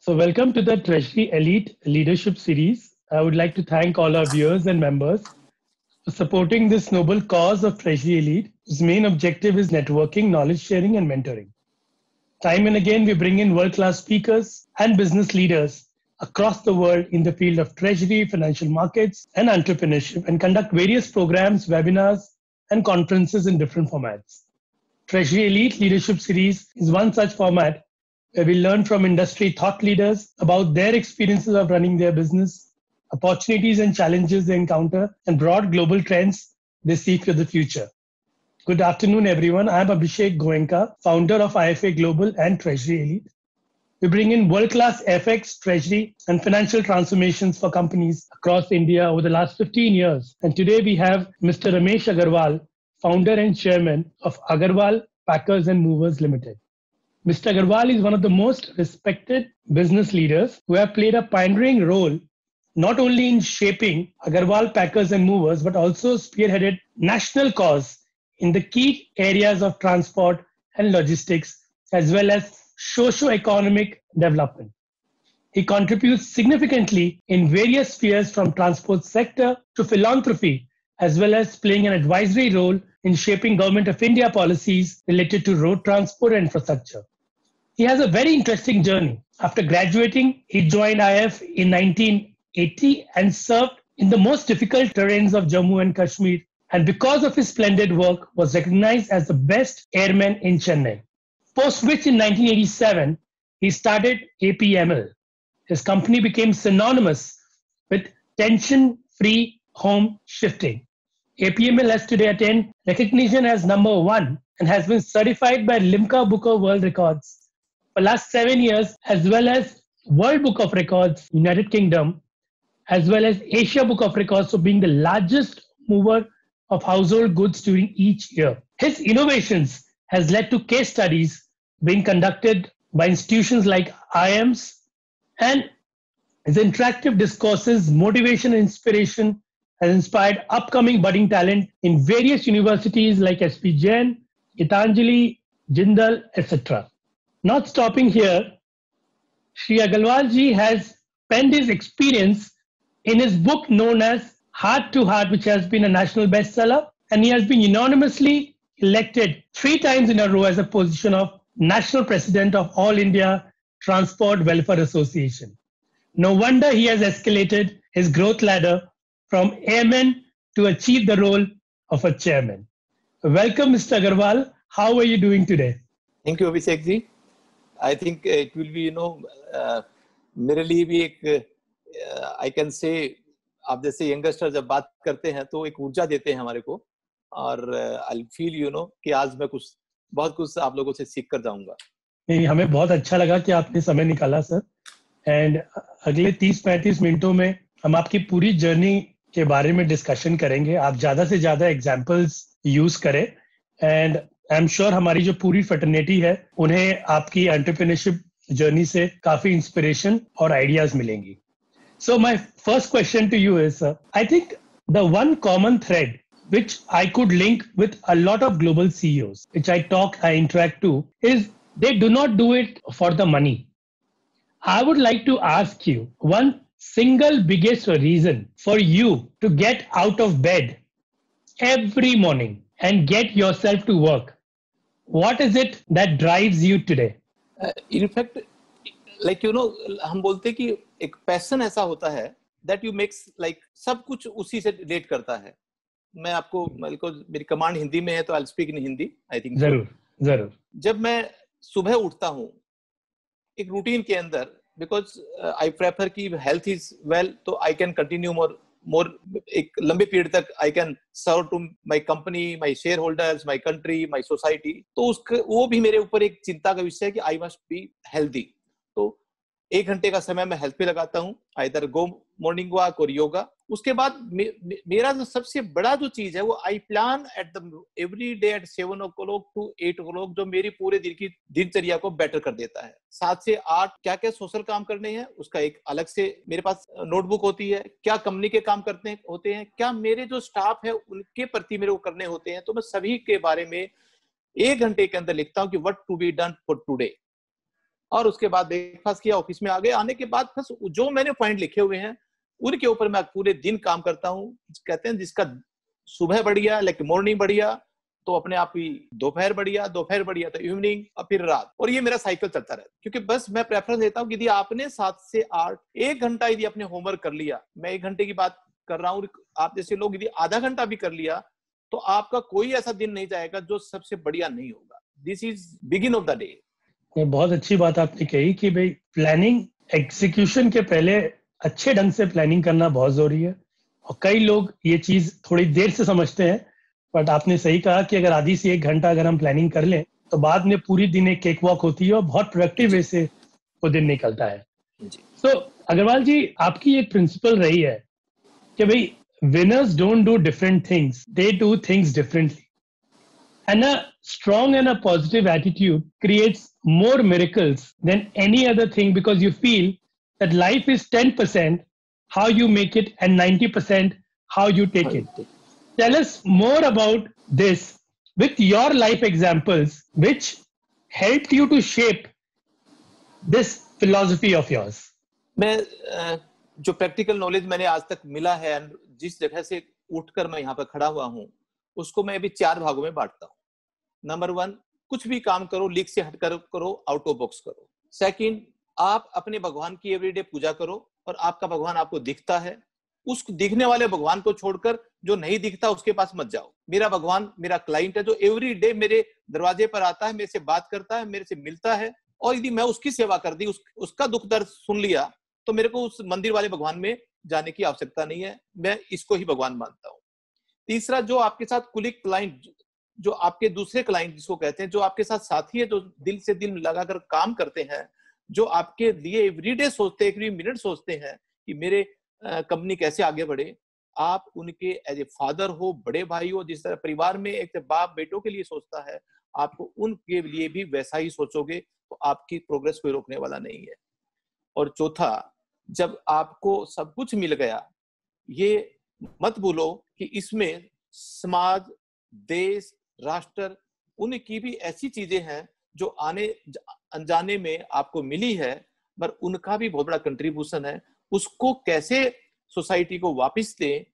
Welcome to the Treasury Elite Leadership Series. I would like to thank all our viewers and members for supporting this noble cause of Treasury Elite, whose main objective is networking, knowledge sharing, and mentoring. Time and again, we bring in world class speakers and business leaders across the world in the field of treasury, financial markets, and entrepreneurship, and conduct various programs, webinars, and conferences in different formats. Treasury Elite Leadership Series is one such format where we learn from industry thought leaders about their experiences of running their business, opportunities and challenges they encounter, and broad global trends they see for the future. Good afternoon, everyone. I'm Abhishek Goenka, founder of IFA Global and Treasury Elite. We bring in world-class FX, treasury, and financial transformations for companies across India over the last 15 years. And today we have Mr. Ramesh Agarwal, founder and chairman of Agarwal Packers and Movers Limited. Mr. Agarwal is one of the most respected business leaders who have played a pioneering role not only in shaping Agarwal Packers and Movers, but also spearheaded national cause in the key areas of transport and logistics, as well as socio-economic development. He contributes significantly in various spheres from transport sector to philanthropy, as well as playing an advisory role in shaping Government of India policies related to road transport and infrastructure. He has a very interesting journey. After graduating, he joined IF in 1980 and served in the most difficult terrains of Jammu and Kashmir, and because of his splendid work, was recognized as the best airman in Chennai. Post which in 1987, he started APML. His company became synonymous with tension-free home shifting. APML has today attained recognition as number 1 and has been certified by Limca Book of World Records for last 7 years, as well as World Book of Records, United Kingdom, as well as Asia Book of Records for being the largest mover of household goods during each year. His innovations has led to case studies being conducted by institutions like IIMs, and his interactive discourses, motivation and inspiration has inspired upcoming budding talent in various universities like SP Jain, Gitanjali, Jindal, etc. Not stopping here, Sri Agarwal ji has penned his experience in his book known as Heart to Heart, which has been a national bestseller, and he has been unanimously elected 3 times in a row as a position of National President of All India Transport Welfare Association. No wonder he has escalated his growth ladder from airman to achieve the role of a chairman. Welcome, Mr. Agarwal. How are you doing today? Thank you, Abhishek ji. I think it will be, मेरे लिए भी एक, I can say, आप जैसे youngster जब बात करते हैं तो एक ऊर्जा देते हैं हमारे को, और I'll feel कि आज मैं बहुत कुछ आप लोगों से सीख कर जाऊंगा. नहीं, हमें बहुत अच्छा लगा कि आपने समय निकाला सर. एंड अगले 30-35 मिनटों में हम आपकी पूरी जर्नी के बारे में डिस्कशन करेंगे. आप ज्यादा से ज्यादा एग्जांपल्स यूज करें, एंड आई एम श्योर हमारी जो पूरी फ्रेटर्निटी है उन्हें आपकी एंटरप्रेन्योरशिप जर्नी से काफी इंस्पिरेशन और आइडियाज मिलेंगी. So my first question to you is, I think the one common thread which I could link with a lot of global CEOs, which I interact to, is they do not do it for the money. I would like to ask you one single biggest reason for you to get out of bed every morning and get yourself to work. What is it that drives you today? In fact, like हम बोलते कि एक passion ऐसा होता है that you makes like सब कुछ उसी से रिलेट करता है. मैं आपको मेरी कमांड हिंदी में है तो I'll speak in Hindi. I think जरूर. जब मैं सुबह उठता हूँ एक रूटीन के अंदर, because I prefer कि health is well, तो I can continue more एक लंबे पीरियड तक I can serve to my company, my shareholders, my country, my society. तो वो भी मेरे ऊपर एक चिंता का विषय है कि I must be healthy. तो 1 घंटे का समय मैं हेल्थ पे लगाता हूँ, आइदर गो मॉर्निंग वॉक और योगा. उसके बाद मेरा जो सबसे बड़ा जो चीज है वो I plan at the every day at 7 o'clock to 8 o'clock, जो मेरी पूरे दिन की दिनचर्या को बेटर कर देता है. 7 से 8 क्या क्या सोशल काम करने हैं उसका एक अलग से मेरे पास नोटबुक होती है. क्या कंपनी के काम करते होते हैं, क्या मेरे जो स्टाफ है उनके प्रति मेरे को करने होते हैं, तो मैं सभी के बारे में 1 घंटे के अंदर लिखता हूँ कि what to be done for today. और उसके बाद ब्रेकफास्ट किया, ऑफिस में आ गए। आने के बाद बस जो मैंने पॉइंट लिखे हुए हैं उनके ऊपर मैं पूरे दिन काम करता हूँ। कहते हैं जिसका सुबह बढ़िया, लाइक मॉर्निंग बढ़िया, तो अपने आप ही दोपहर बढ़िया, दोपहर बढ़िया तो इवनिंग और फिर रात, और ये मेरा साइकिल चलता रहता है। क्योंकि बस मैं प्रेफरेंस देता हूँ कि यदि आपने 7 से 8 1 घंटा यदि अपने होमवर्क कर लिया, मैं 1 घंटे की बात कर रहा हूँ, आप जैसे लोग यदि आधा घंटा भी कर लिया तो आपका कोई ऐसा दिन नहीं जाएगा जो सबसे बढ़िया नहीं होगा। This is begin of the day. ये बहुत अच्छी बात आपने कही कि भाई प्लानिंग एग्जीक्यूशन के पहले अच्छे ढंग से प्लानिंग करना बहुत जरूरी है। और कई लोग ये चीज थोड़ी देर से समझते हैं, बट आपने सही कहा कि अगर आधी से 1 घंटा अगर हम प्लानिंग कर लें तो बाद में पूरी दिन एक केक वॉक होती है और बहुत प्रोडक्टिव वे से वो दिन निकलता है। तो अग्रवाल जी, आपकी एक प्रिंसिपल रही है कि भाई winners don't do different things, they do things differently. And a strong and a positive attitude creates more miracles than any other thing, because you feel that life is 10% how you make it and 90% how you take it. Tell us more about this with your life examples, which helped you to shape this philosophy of yours. मैं जो practical knowledge मैंने आज तक मिला है, जिस जगह से उठकर मैं यहाँ पर खड़ा हुआ हूँ, उसको मैं अभी 4 भागों में बांटता हूँ। नंबर 1, कुछ भी काम करो लीक से हटकर करो, आउट ऑफ बॉक्स करो। सेकंड, आप अपने भगवान की एवरीडे पूजा करो और आपका भगवान आपको दिखता है, उस दिखने वाले भगवान को छोड़कर जो नहीं दिखता उसके पास मत जाओ। मेरा भगवान मेरा क्लाइंट है जो एवरीडे मेरे दरवाजे पर आता है, मेरे से बात करता है, मेरे से मिलता है, और यदि मैं उसकी सेवा कर दी, उसका दुख दर्द सुन लिया, तो मेरे को उस मंदिर वाले भगवान में जाने की आवश्यकता नहीं है। मैं इसको ही भगवान मानता हूँ। तीसरा, जो आपके साथ कुलिक क्लाइंट, जो आपके दूसरे क्लाइंट जिसको कहते हैं, जो आपके साथ साथी है, जो दिल से दिल लगाकर काम करते हैं, जो आपके लिए एवरीडे सोचते हैं, एवरी मिनट सोचते हैं कि मेरे कंपनी कैसे आगे बढ़े, आप उनके एज ए फादर हो, बड़े भाई हो, जिस तरह परिवार में एक बाप बेटों के लिए सोचता है, आपको उनके लिए भी वैसा ही सोचोगे तो आपकी प्रोग्रेस कोई रोकने वाला नहीं है। और चौथा, जब आपको सब कुछ मिल गया, ये मत भूलो कि इसमें समाज, देश, राष्ट्र, उनकी भी ऐसी चीजें हैं जो आने अनजाने में आपको मिली है, पर उनका भी बहुत बड़ा कंट्रीब्यूशन है। उसको कैसे सोसाइटी को वापस दें,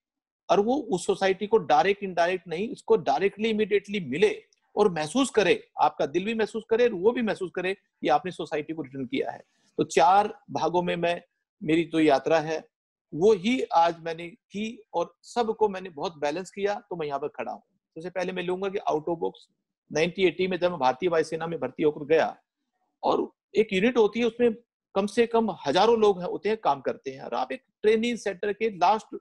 और वो उस सोसाइटी को डायरेक्ट इनडायरेक्ट नहीं, उसको डायरेक्टली इमीडिएटली मिले और महसूस करे, आपका दिल भी महसूस करे, वो भी महसूस करे कि आपने सोसाइटी को रिटर्न किया है। तो 4 भागों में मेरी जो यात्रा है वो ही आज मैंने की, और सबको मैंने बहुत बैलेंस किया, तो मैं यहाँ पर खड़ा हूँ। सबसे पहले मैं लूंगा कि आउट ऑफ बॉक्स 1980 में जब मैं भारतीय वायुसेना में भर्ती होकर गया, और एक यूनिट होती है, उसमें कम से कम हजारों लोग होते हैं, काम करते हैं, और आप एक ट्रेनिंग सेंटर के लास्ट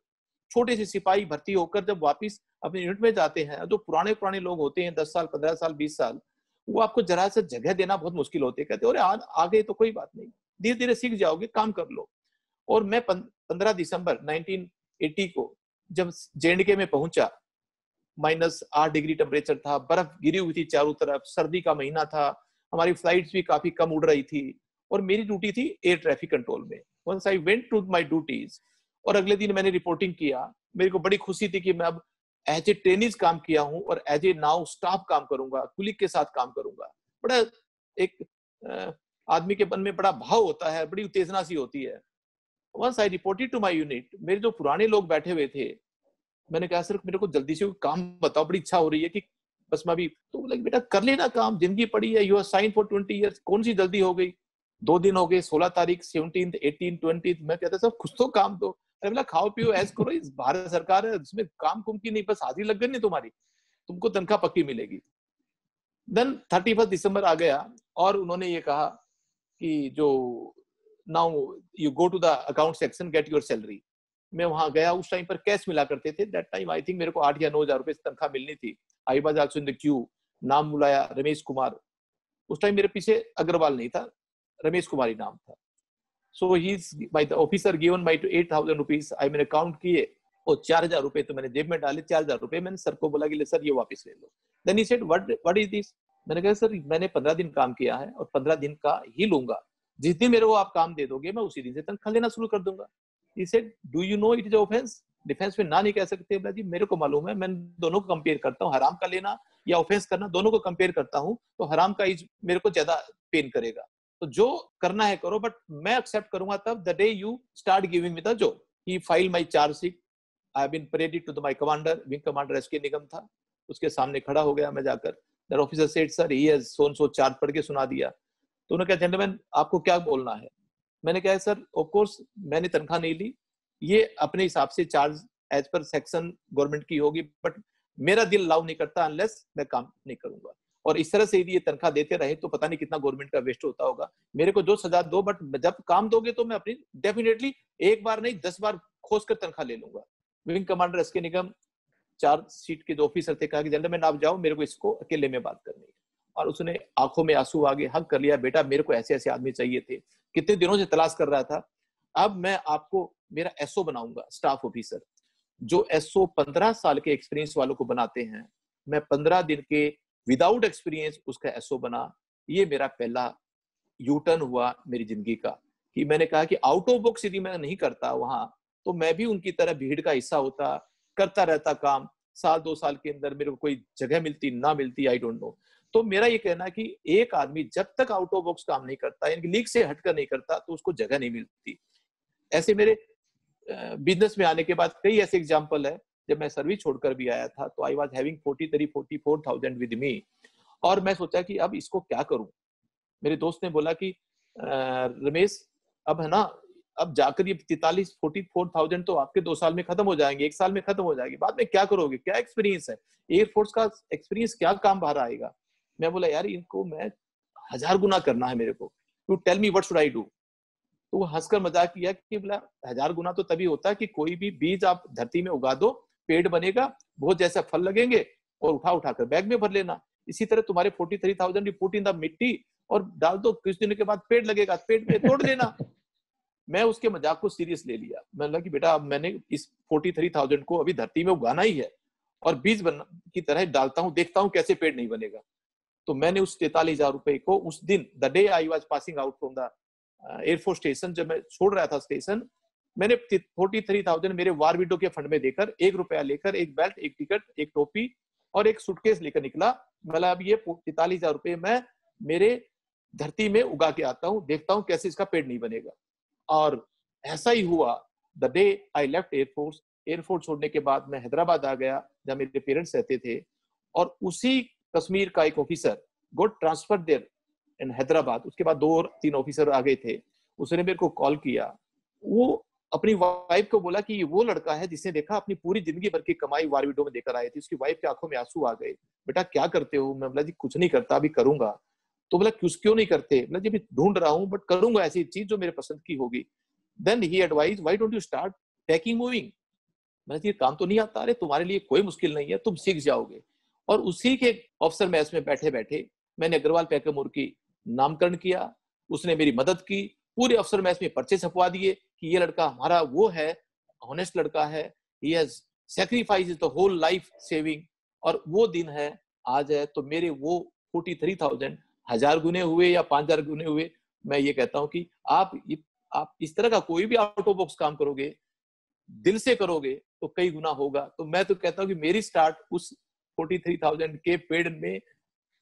छोटे से सिपाही भर्ती होकर जब वापस अपने यूनिट में जाते हैं, जो पुराने लोग होते हैं 10 साल, 15 साल, 20 साल, वो आपको जरा सा जगह देना बहुत मुश्किल होती है। कहते हैं आगे तो कोई बात नहीं, धीरे धीरे सीख जाओगे, काम कर लो। और मैं 15 दिसंबर 1980 को जब JNK में पहुंचा, -8 डिग्री टेम्परेचर था, बर्फ गिरी हुई थी चारों तरफ, सर्दी का महीना था, हमारी फ्लाइट्स भी काफी कम उड़ रही थी, और मेरी ड्यूटी थी एयर ट्रैफिक कंट्रोल में। Once I went to my duties, और अगले दिन मैंने रिपोर्टिंग किया, मेरे को बड़ी खुशी थी कि मैं अब एज ए ट्रेनिज काम किया हूं और एज ए नाउ स्टाफ काम करूंगा, कुलिक के साथ काम करूंगा। बड़ा एक आदमी के मन में बड़ा भाव होता है, बड़ी उत्तेजना सी होती है। Once I reported to my unit, मेरे जो पुराने लोग बैठे हुए थे, मैंने कहा सर मेरे को जल्दी से काम बताओ, बड़ी इच्छा हो रही है कि बस मैं भी, तो बोला बेटा कर लेना काम, जिंदगी पड़ी है, you are sign for 20 years, कौन सी जल्दी हो गई, 2 दिन हो गए, 16 तारीख, 17th, 18th, 20th। मैं कहता सर कुछ तो काम दो। अरे बोला खाओ पियो ऐश करो, इस भारत सरकार है, इसमें काम कुम की नहीं, बस हाजिरी लग गई नहीं तुम्हारी, तुमको तनख्वाह पक्की मिलेगी। देन 31 दिसंबर आ गया, और उन्होंने ये कहा कि जो now you go to the account section, get your salary. मैं वहां गया, उस टाइम पर कैश मिला करते थे, दैट टाइम आई थिंक मेरे को 8 या 9 हजार रुपए तनख्वाह मिलनी थी। I was also in the Q, नाम बुलाया रमेश कुमार, उस टाइम मेरे पीछे अग्रवाल नहीं था, रमेश कुमार ही नाम था। So he by the officer given my 8,000 rupees, I मैंने काउंट किए, और 4,000 रुपए तो मैंने जेब में डाले। 4,000 रुपए मैंने सर को बोला कि सर ये वापस ले लो। Then he said what is this. मैंने कहा सर मैंने 15 दिन काम किया है और 15 दिन का ही लूंगा, जिस दिन मेरे को आप काम दे दोगे मैं उसी दिन से तनख्वाह लेना शुरू कर दूंगा। He said, do you know it is offense? Defence में ना नहीं कह सकते। बोला जी मेरे को मालूम है, मैं दोनों को कंपेयर करता हूँ, हराम का लेना या ऑफेंस करना, दोनों को कंपेयर करता हूँ, तो हराम का मेरे को ज्यादा पेन करेगा। तो जो करना है करो, बट मैं एक्सेप्ट करूंगा तब the day you start giving me the job. He file my chargesheet, I have been paraded to my commander, wing commander SK Nigam था, उसके सामने खड़ा हो गया मैं जाकर। That officer said sir he has so and so charge, पढ़ के सुना दिया। तो उन्होंने कहा जेंटलमैन आपको क्या बोलना है? मैंने कहा सर ऑफ कोर्स मैंने तनख्वाह नहीं ली, ये अपने हिसाब से charge as per section government की होगी, बट मेरा दिल अलाउ नहीं करता अनलेस मैं काम नहीं करूंगा। और इस तरह से यदि ये तनख्वाह देते रहे तो पता नहीं कितना गवर्नमेंट का वेस्ट होता होगा। मेरे को जो सजा दो, बट जब काम दोगे तो मैं अपनी डेफिनेटली एक बार नहीं 10 बार खोज कर तनख्वाह ले लूंगा। विंग कमांडर एसके निगम चार्ज शीट के जो ऑफिसर थे कहा कि जेंटलमैन आप जाओ, मेरे को इसको अकेले में बात करनी है। और उसने आंखों में आंसू आगे हक कर लिया, बेटा मेरे को ऐसे ऐसे आदमी चाहिए थे, कितने दिनों से तलाश कर रहा था, अब मैं आपको मेरा एसओ बनाऊंगा स्टाफ ऑफिसर। जो एसओ 15 साल के एक्सपीरियंस वालों को बनाते हैं, मैं 15 दिन के विदाउट एक्सपीरियंस उसका एसओ बना। ये मेरा पहला यू टर्न हुआ मेरी जिंदगी का, कि मैंने कहा कि आउट ऑफ बॉक्स यदि मैं नहीं करता वहां, तो मैं भी उनकी तरह भीड़ का हिस्सा होता, करता रहता काम। साल 2 साल के अंदर मेरे को कोई जगह मिलती ना मिलती, आई डोंट नो। तो मेरा ये कहना है कि एक आदमी जब तक आउट ऑफ बॉक्स काम नहीं करता, यानी लीग से हटकर नहीं करता, तो उसको जगह नहीं मिलती। ऐसे मेरे बिजनेस में आने के बाद कई ऐसे एग्जांपल है। जब मैं सर्विस छोड़कर भी आया था तो I was having 44,000 with me, और मैं सोचा कि अब इसको क्या करूं। मेरे दोस्त ने बोला कि रमेश अब है ना, अब जाकर ये 44,000 तो आपके 2 साल में खत्म हो जाएंगे, 1 साल में खत्म हो जाएगी, बाद में क्या करोगे, क्या एक्सपीरियंस है, एयरफोर्स का एक्सपीरियंस क्या काम बाहर आएगा। मैं बोला यार इनको मैं 1000 गुना करना है मेरे को, to tell me what should I do. तो वो हंसकर मजाक किया कि बोला 1000 गुना तो तभी होता है कि कोई भी बीज आप धरती में उगा दो, पेड़ बनेगा, बहुत जैसा फल लगेंगे, और उठा उठा कर बैग में भर लेना। इसी तरह तुम्हारे 43,000 पुट इन द मिट्टी और डाल दो, कुछ दिनों के बाद पेड़ लगेगा, पेड़ में तोड़ देना। मैं उसके मजाक को सीरियस ले लिया। मैं लगा कि बेटा अब मैंने इस 43,000 को अभी धरती में उगाना ही है, और बीज बन की तरह डालता हूँ, देखता हूँ कैसे पेड़ नहीं बनेगा। तो मैंने उस 43,000 रुपए को उस दिन, the day I was passing out from the air force station, जब मैं छोड़ रहा था स्टेशन, मैंने 43,000 मेरे वार विडो के फंड में देकर, 1 रुपया लेकर, एक बेल्ट, एक टिकट, एक टोपी और एक सूटकेस लेकर निकला। मतलब अब ये 43,000 रुपए मैं मेरे धरती में उगा के आता हूँ, देखता हूँ कैसे इसका पेड़ नहीं बनेगा। और ऐसा ही हुआ। The day I left air force, air force छोड़ने के बाद मैं हैदराबाद आ गया जहाँ मेरे पेरेंट्स रहते थे, और उसी कश्मीर का एक officer got transfer there in Hyderabad. उसके बाद 2 और 3 ऑफिसर आ गए थे। उसने मेरे को कॉल किया, वो अपनी वाइफ को बोला कि ये वो लड़का है जिसने देखा अपनी पूरी जिंदगी भर की कमाई वार विडो में देकर आए थे। उसकी वाइफ की आंखों में आंसू आ गए। बेटा क्या करते हो? मैं बोला जी कुछ नहीं करता, अभी करूंगा। तो बोला क्यों नहीं करते? बोला जी अभी ढूंढ रहा हूँ, बट करूंगा ऐसी चीज जो मेरे पसंद की होगी। Then he advise why don't you start packing moving. मैंने ये काम तो नहीं आता। अरे तुम्हारे लिए कोई मुश्किल नहीं है, तुम सीख जाओगे। और उसी के अफसर मैच में बैठे बैठे मैंने अग्रवाल पैकेमोर की नामकरण किया। उसने मेरी मदद की, पूरे अफसर मैच में पर्चे छपवा दिए कि ये लड़का हमारा वो है, ऑनेस्ट लड़का है, he has sacrifice the whole life saving. और वो दिन है आज है। तो मेरे वो 43,000 1000 गुने हुए या 5000 गुने हुए। मैं ये कहता हूं कि आप इस तरह का कोई भी आउट ऑफ बॉक्स काम करोगे, दिल से करोगे, तो कई गुना होगा। तो मैं तो कहता हूं कि मेरी स्टार्ट उस 43,000 के पेड़ में,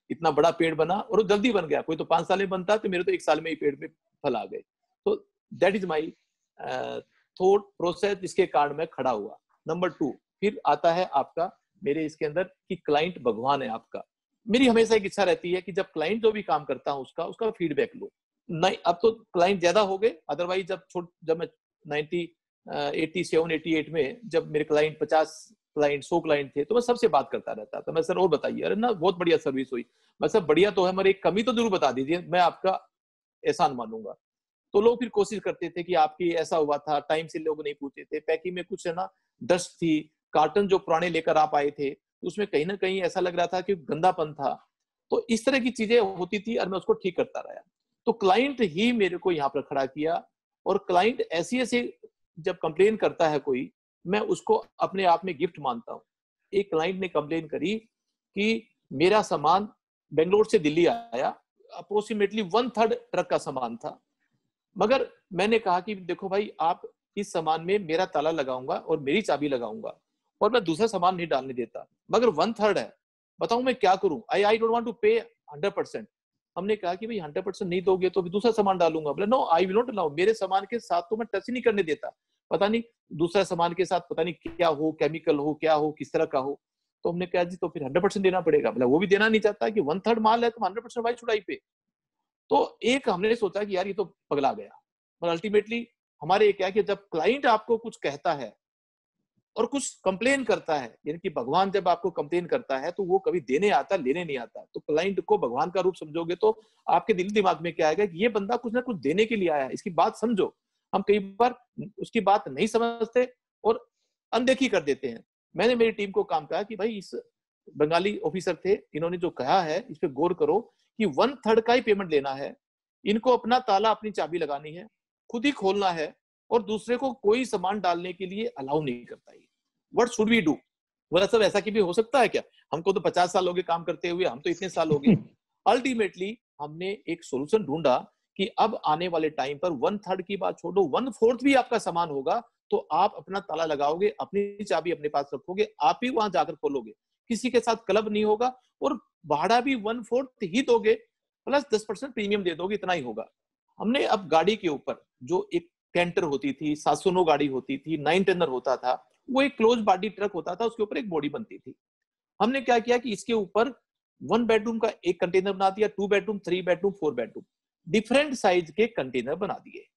इतना बड़ा पेड़ बना और वो जल्दी बन गया। कोई तो 5 साल में बनता, तो मेरे तो 1 साल में ही पेड़ में फल आ गए। तो that is my thought process, जिसके कारण मैं खड़ा हुआ। नंबर 2 फिर आता है आपका मेरे इसके अंदर कि क्लाइंट भगवान है आपका। मेरी हमेशा एक इच्छा रहती है कि जब क्लाइंट जो भी काम करता हूं उसका फीडबैक लो। नहीं, अब तो क्लाइंट ज्यादा हो गए, अदरवाइज जब मैं 87-88 में जब मेरे क्लाइंट 50 क्लाइंट 100 क्लाइंट थे, तो मैं सबसे बात करता रहता था। मैं सर और बताइए, अरे ना बहुत बढ़िया सर्विस हुई। मैं सर बढ़िया तो है, मगर एक कमी तो जरूर बता दीजिए, मैं आपका एहसान मानूंगा। तो लोग फिर कोशिश करते थे कि आपकी ऐसा हुआ था, टाइम से लोग नहीं पूछे थे, पैकिंग में कुछ है ना डस्ट थी, कार्टन जो पुराने लेकर आप आए थे उसमें कहीं ना कहीं ऐसा लग रहा था कि गंदापन था। तो इस तरह की चीजें होती थी और मैं उसको ठीक करता रहा। तो क्लाइंट ही मेरे को यहाँ पर खड़ा किया। और क्लाइंट ऐसी ऐसी जब कंप्लेन करता है कोई, मैं उसको अपने आप में गिफ्ट मानता हूँ। एक क्लाइंट ने कंप्लेन करी कि मेरा सामान बेंगलोर से दिल्ली आया, अप्रोक्सीमेटली 1/3 ट्रक का सामान था, मगर मैंने कहा कि देखो भाई, आप इस सामान में मेरा ताला लगाऊंगा और मेरी चाबी लगाऊंगा और मैं दूसरा सामान नहीं डालने देता, मगर 1/3 है, बताऊं मैं क्या करूं? आई डोंट वांट टू पे 100%। हमने कहा कि भाई 100% नहीं दोगे तो दूसरा सामान डालूंगा। बोले no, I will not allow, मेरे सामान के साथ तो मैं टच ही नहीं करने देता, पता नहीं दूसरा सामान के साथ पता नहीं क्या हो, केमिकल हो, क्या हो, किस तरह का हो। तो हमने कहा जी तो फिर 100% देना पड़ेगा। बोला वो भी देना नहीं चाहता कि 1/3 माल है तो 100% वाई छुड़ाई पे। तो एक हमने सोचा कि यार ये तो पगला गया। पर अल्टीमेटली हमारे ये क्या है कि जब क्लाइंट आपको कुछ कहता है और कुछ कंप्लेन करता है, यानी कि भगवान जब आपको कंप्लेन करता है तो वो कभी देने आता, लेने नहीं आता। तो क्लाइंट को भगवान का रूप समझोगे तो आपके दिल दिमाग में क्या आएगा कि ये बंदा कुछ ना कुछ देने के लिए आया है, इसकी बात समझो। हम कई बार उसकी बात नहीं समझते और अनदेखी कर देते हैं। मैंने मेरी टीम को काम कहा कि भाई इस बंगाली ऑफिसर थे, इन्होंने जो कहा है इस पे गौर करो कि 1/3 का ही पेमेंट लेना है, इनको अपना ताला अपनी चाबी लगानी है, खुद ही खोलना है और दूसरे को कोई सामान डालने के लिए अलाउ नहीं करता है। What should we do? बोला सब ऐसा कि भी हो सकता है क्या? हमको तो 50 साल हो गए काम करते हुए, हम तो इतने साल हो गए। अल्टीमेटली हमने एक सोल्यूशन ढूंढा कि अब आने वाले टाइम पर 1/3 की बात छोड़ो, 1/4 भी आपका सामान होगा तो आप अपना ताला लगाओगे, अपनी चाबी अपने पास रखोगे, आप ही वहां जाकर खोलोगे, किसी के साथ क्लब नहीं होगा और भाड़ा भी 1/4 ही दोगे, प्लस 10% प्रीमियम दे दोगे, इतना ही होगा। हमने अब गाड़ी के ऊपर जो एक कैंटर होती थी, 709 गाड़ी होती थी, 9 टनर होता था, वो एक क्लोज बॉडी ट्रक होता था, उसके ऊपर एक बॉडी बनती थी। हमने क्या किया कि इसके ऊपर 1 बेडरूम का एक कंटेनर बना दिया, 2 bedroom, 3 bedroom, 4 bedroom, different size के कंटेनर बना दिए।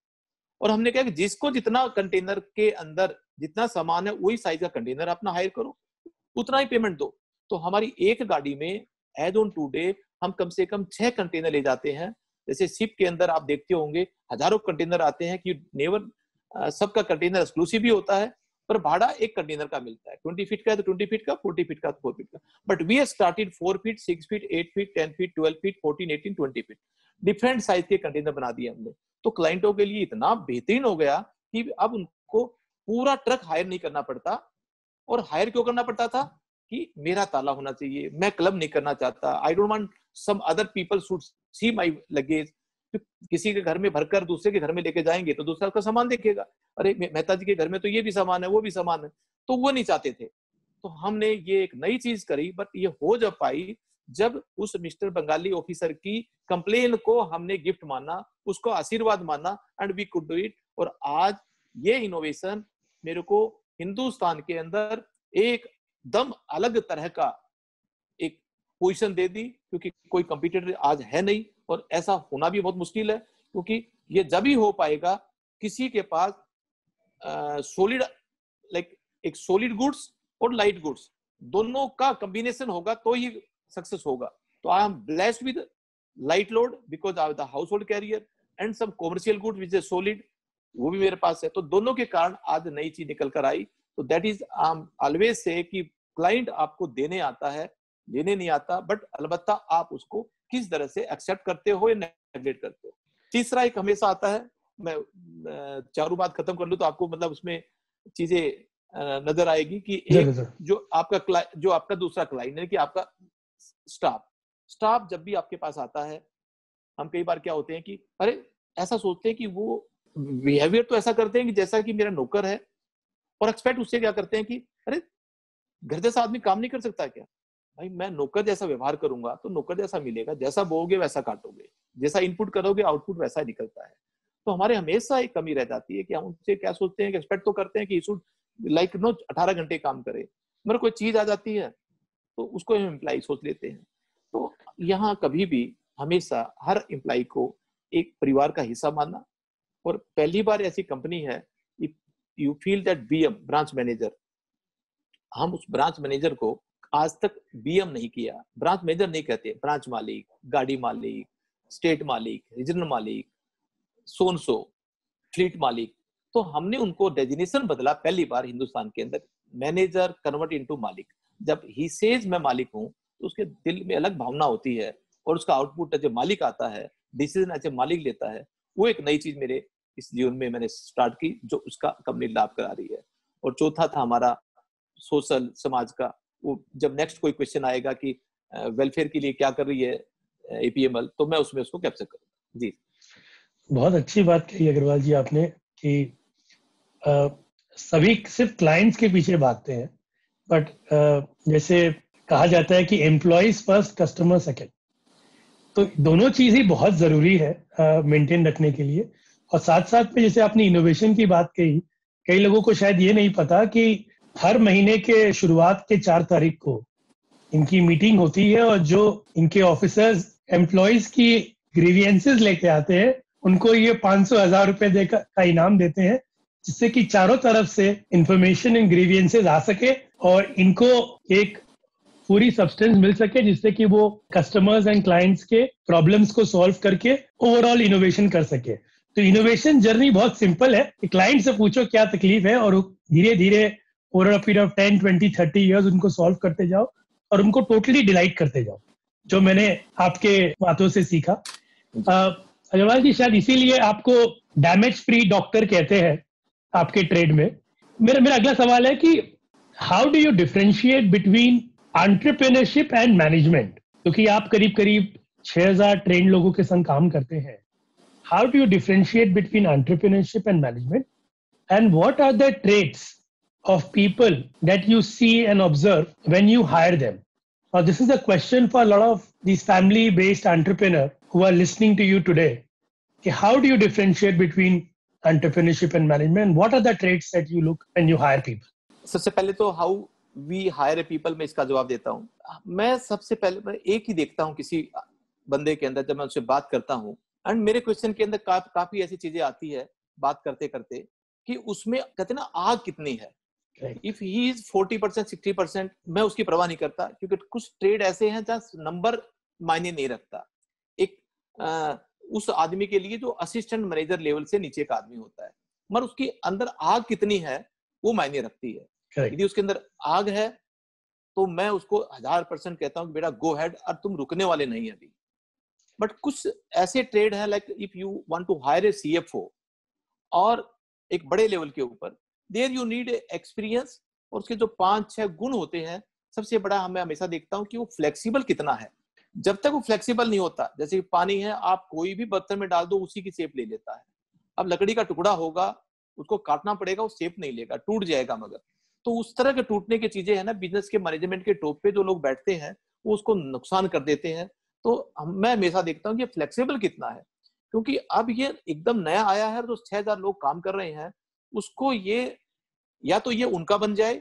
और हमने कहा कि जिसको जितना कंटेनर के अंदर जितना सामान है वही साइज का कंटेनर अपना हायर करो, उतना ही पेमेंट दो। तो हमारी एक गाड़ी में एज ऑन टूडे हम कम से कम 6 कंटेनर ले जाते हैं। जैसे शिप के अंदर आप देखते होंगे हजारों कंटेनर आते हैं कि नेवर सबका कंटेनर एक्सक्लूसिव भी होता है, पर भाड़ा एक कंटेनर का मिलता है। 20 फीट का है तो 20 फीट का, 40 फीट का 4 फीट का। But we have started 4 feet, 6 feet, 8 feet, 10 feet, 12 feet, 14, 18, 20 feet, different size के कंटेनर बना दिए हमने। तो क्लाइंटों के लिए इतना बेहतरीन हो गया कि अब उनको पूरा ट्रक हायर नहीं करना पड़ता। और हायर क्यों करना पड़ता था कि मेरा ताला होना चाहिए, मैं क्लब नहीं करना चाहता, I don't want some other people should see my luggage. किसी के घर में भरकर दूसरे के घर में लेके जाएंगे तो दूसरा का सामान देखेगा, अरे मेहता जी के घर में तो ये भी सामान है, वो भी सामान है, तो वो नहीं चाहते थे। तो हमने ये एक नई चीज करी, बट ये हो जब पाई जब उस मिस्टर बंगाली ऑफिसर की कंप्लेन को हमने गिफ्ट माना, उसको आशीर्वाद माना, and we could do it. और आज ये इनोवेशन मेरे को हिंदुस्तान के अंदर एक दम अलग तरह का एक पोजीशन दे दी, क्योंकि कोई कंपटीटर आज है नहीं और ऐसा होना भी बहुत मुश्किल है, क्योंकि ये जब ही हो पाएगा किसी के पास सॉलिड लाइक एक सॉलिड गुड्स और लाइट गुड्स दोनों का कॉम्बिनेशन होगा तो ही सक्सेस होगा। तो I am blessed with light load because I the household carrier and some commercial good which is solid, वो भी मेरे पास है। तो दोनों के कारण आज नई चीज निकल कर आई। तो that is I am always say कि क्लाइंट आपको देने आता है, लेने नहीं आता, बट अलबत्ता आप उसको किस तरह से एक्सेप्ट करते हो या नेगलेक्ट करते हो। तीसरा एक हमेशा आता है, मैं चारों बात खत्म कर लूं तो आपको मतलब उसमें चीजें नजर आएगी कि एक जो आपका दूसरा क्लाइंट है कि आपका स्टाफ जब भी आपके पास आता है, हम कई बार क्या होते हैं कि अरे ऐसा सोचते हैं कि वो बिहेवियर तो ऐसा करते हैं कि जैसा कि मेरा नौकर है, और एक्सपेक्ट उससे क्या करते हैं कि अरे घर जैसा आदमी काम नहीं कर सकता क्या? भाई मैं नौकर जैसा व्यवहार करूंगा तो नौकर जैसा मिलेगा, जैसा बोओगे वैसा काटोगे, जैसा इनपुट करोगे आउटपुट वैसा निकलता है। तो हमारे हमेशा एक कमी रह जाती है कि हम उनसे क्या सोचते हैं कि एक्सपेक्ट तो करते हैं कि शुड लाइक 18 घंटे काम करे, मगर कोई चीज आ जाती है तो उसको हम एम्प्लॉय सोच लेते हैं। तो यहाँ कभी भी हमेशा हर एम्प्लॉय को एक परिवार का हिस्सा मानना। और पहली बार ऐसी कंपनी है, you feel that BM branch manager, हम उस ब्रांच मैनेजर को आज तक बीएम नहीं किया, ब्रांच मैनेजर नहीं कहते, ब्रांच मालिक, गाड़ी मालिक, स्टेट मालिक, रीजनल मालिक, सोनसो फ्लीट मालिक। तो हमने उनको डेजिग्नेशन बदला पहली बार हिंदुस्तान के अंदर, मैनेजर कन्वर्ट इनटू मालिक। जब ही सेज मैं मालिक हूं तो उसके दिल में अलग भावना होती है और उसका आउटपुट जब मालिक आता है, डिसीजन ऐसे मालिक लेता है। वो एक नई चीज मेरे इस जीवन में मैंने स्टार्ट की जो उसका कंपनी लाभ करा रही है। और चौथा था हमारा सोशल समाज का, वो जब नेक्स्ट कोई क्वेश्चन आएगा कि वेलफेयर के लिए क्या कर रही है एपीएमएल, तो मैं उसमें उसको कैप्चर करूंगा। जी बहुत अच्छी बात कही अग्रवाल जी आपने कि सभी सिर्फ क्लाइंट्स के पीछे भागते हैं, बट जैसे कहा जाता है कि एम्प्लॉइज फर्स्ट कस्टमर सेकंड। तो दोनों चीज ही बहुत जरूरी है मेंटेन रखने के लिए। और साथ साथ में जैसे आपने इनोवेशन की बात कही, कई लोगों को शायद ये नहीं पता कि हर महीने के शुरुआत के 4 तारीख को इनकी मीटिंग होती है और जो इनके ऑफिसर्स एम्प्लॉयज की ग्रीवियंसेस लेके आते हैं उनको ये 500,000 रुपए देकर का इनाम देते हैं, जिससे कि चारों तरफ से इंफॉर्मेशन इन ग्रीवियंसेस आ सके और इनको एक पूरी सब्सटेंस मिल सके, जिससे कि वो कस्टमर्स एंड क्लाइंट्स के प्रॉब्लम्स को सॉल्व करके ओवरऑल इनोवेशन कर सके। तो इनोवेशन जर्नी बहुत सिंपल है कि क्लाइंट से पूछो क्या तकलीफ है और धीरे धीरे over a period of 10, 20, 30 years उनको सॉल्व करते जाओ और उनको टोटली डिलाइट करते जाओ, जो मैंने आपके बातों से सीखा। अग्रवाल जी, शायद इसीलिए आपको डैमेज फ्री डॉक्टर कहते हैं आपके ट्रेड में। मेरा मेरा अगला सवाल है कि how do you differentiate between entrepreneurship and management, क्योंकि आप करीब करीब 6,000 ट्रेन लोगों के संग काम करते हैं। How do you differentiate between entrepreneurship and management, and what are the traits of people that you see and observe when you hire them? Now, this is a question for a lot of these family-based entrepreneurs who are listening to you today. Okay, how do you differentiate between entrepreneurship and management? What are the traits that you look when you hire people? सबसे पहले तो how we hire a people में इसका जवाब देता हूँ। मैं सबसे पहले मैं एक ही देखता हूँ किसी बंदे के अंदर, जब मैं उससे बात करता हूँ, एंड मेरे क्वेश्चन के अंदर काफी ऐसी चीजें आती है बात करते करते कि उसमें कहते ना आग कितनी है। इफ ही इज 40%, 60%, मैं उसकी परवाह नहीं करता, क्योंकि कुछ ट्रेड ऐसे हैं जहां नंबर मायने नहीं रखता। एक उस आदमी के लिए जो असिस्टेंट मैनेजर लेवल से नीचे का आदमी होता है, मगर उसके अंदर आग कितनी है वो मायने रखती है। यदि उसके अंदर आग है तो मैं उसको 1000% कहता हूँ कि बेटा गो हेड, और तुम रुकने वाले नहीं है अभी। बट कुछ ऐसे ट्रेड है, like if you want to hire a CFO और एक बड़े लेवल के ऊपर, देयर यू नीड एक्सपीरियंस, और उसके जो 5-6 गुण होते हैं। सबसे बड़ा मैं हमेशा देखता हूं कि वो फ्लेक्सिबल कितना है। जब तक वो फ्लेक्सिबल नहीं होता, जैसे पानी है, आप कोई भी बर्तन में डाल दो उसी की शेप ले लेता है। अब लकड़ी का टुकड़ा होगा, उसको काटना पड़ेगा, वो शेप नहीं लेगा, टूट जाएगा। मगर तो उस तरह के टूटने की चीजें है ना, बिजनेस के मैनेजमेंट के टॉप पे जो लोग बैठते हैं वो उसको नुकसान कर देते हैं। तो मैं हमेशा देखता हूँ कि फ्लेक्सिबल कितना है, क्योंकि अब ये एकदम नया आया है, जो 6,000 लोग काम कर रहे हैं, उसको ये या तो ये उनका बन जाए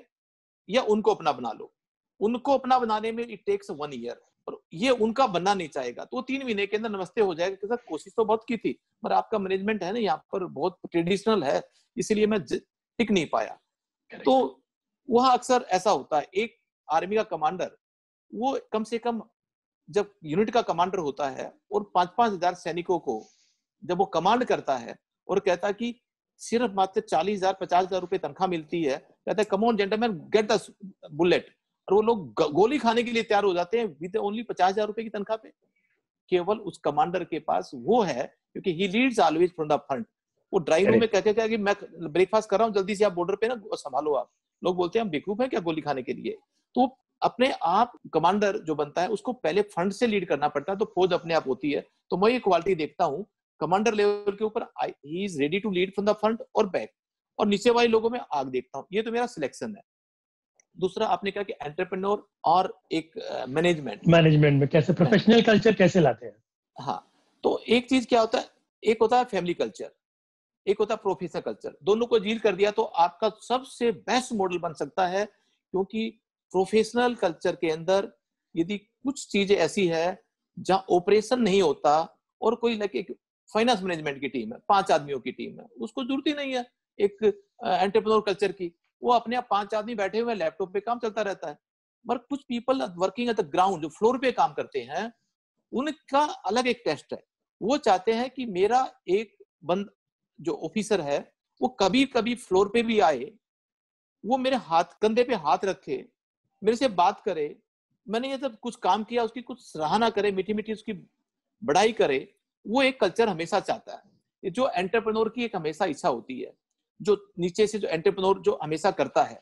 या उनको अपना बना लो। उनको अपना बनाने में इट टेक्स 1 ईयर, और ये उनका बनना नहीं चाहेगा तो 3 महीने के अंदर नमस्ते हो जाएगा कि सर कोशिश तो बहुत की थी, पर आपका मैनेजमेंट है ना यहाँ पर बहुत ट्रेडिशनल है, इसलिए मैं टिक नहीं पाया। तो वहां अक्सर ऐसा होता है। एक आर्मी का कमांडर, वो कम से कम जब यूनिट का कमांडर होता है और 5-5 हजार सैनिकों को जब वो कमांड करता है और कहता है कि सिर्फ मात्र 40,000 50,000 रुपए तनख्वाह मिलती है, कहता है come on gentleman get the bullet, और वो लोग गोली खाने के लिए तैयार हो जाते हैं विद ओनली 50,000 रुपए की तनख्वाह पे। केवल उस कमांडर के पास वो है, क्योंकि he leads always from the front. वो ड्राइव रूम में कहते क्या कि मैं ब्रेकफास्ट कर रहा हूँ, जल्दी से आप बॉर्डर पे ना संभालो। आप लोग बोलते हैं हम बेवकूफ है क्या गोली खाने के लिए। तो अपने आप कमांडर जो बनता है उसको पहले फ्रंट से लीड करना पड़ता है, तो फौज अपने आप होती है। तो मैं ये क्वालिटी देखता हूँ कमांडर लेवल के ऊपर, he is ready to lead from the front और बैक, और नीचे वाले लोगों में आग देखता हूँ। ये तो मेरा सिलेक्शन है। दूसरा आपने कहा कि एंटरप्रेन्योर और एक मैनेजमेंट में कैसे प्रोफेशनल कल्चर कैसे लाते हैं। हाँ, तो एक चीज क्या होता है, एक होता है फैमिली कल्चर, एक होता है प्रोफेशनल कल्चर। दोनों को डील कर दिया तो आपका सबसे बेस्ट मॉडल बन सकता है। क्योंकि प्रोफेशनल कल्चर के अंदर यदि कुछ चीजें ऐसी है जहां ऑपरेशन नहीं होता, और कोई लगे फाइनेंस मैनेजमेंट की टीम है, 5 आदमियों की टीम है, उसको जरूरत ही नहीं है एक एंटरप्रेन्योर कल्चर की। वो अपने आप 5 आदमी बैठे हुए लैपटॉप पे काम चलता रहता है। मगर कुछ people working at the ground, जो फ्लोर पे काम करते हैं, उनका अलग एक टेस्ट है। वो चाहते हैं कि मेरा एक बंद जो ऑफिसर है वो कभी कभी फ्लोर पे भी आए, वो मेरे हाथ कंधे पे हाथ रखे, मेरे से बात करे, मैंने ये जब कुछ काम किया उसकी कुछ सराहना करे, मीठी मीठी उसकी बढ़ाई करे। वो एक कल्चर हमेशा चाहता है, जो एंटरप्रेन्योर की एक हमेशा इच्छा होती है, जो नीचे से जो एंटरप्रेन्योर जो हमेशा करता है।